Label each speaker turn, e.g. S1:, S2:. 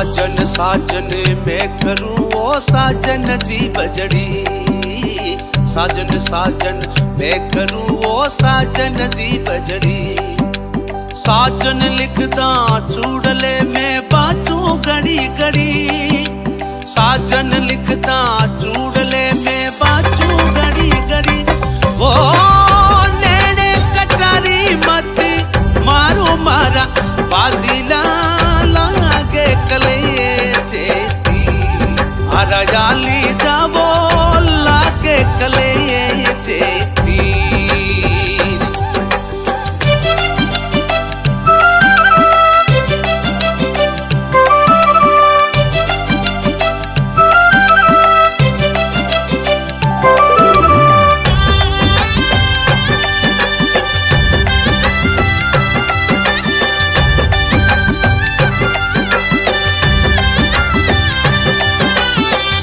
S1: साजन साजन मैं करूं ओ साजन जी बजड़ी। साजन साजन मैं करूं ओ साजन जी बजड़ी। साजन लिखदा चूड़ले में बाजू घड़ी घड़ी। साजन लिखदा चूड़ले में बाजू घड़ी घड़ी। वो नेड़े कटारी मत मारो मारा बादिला लागे कले चेती। हरा जाली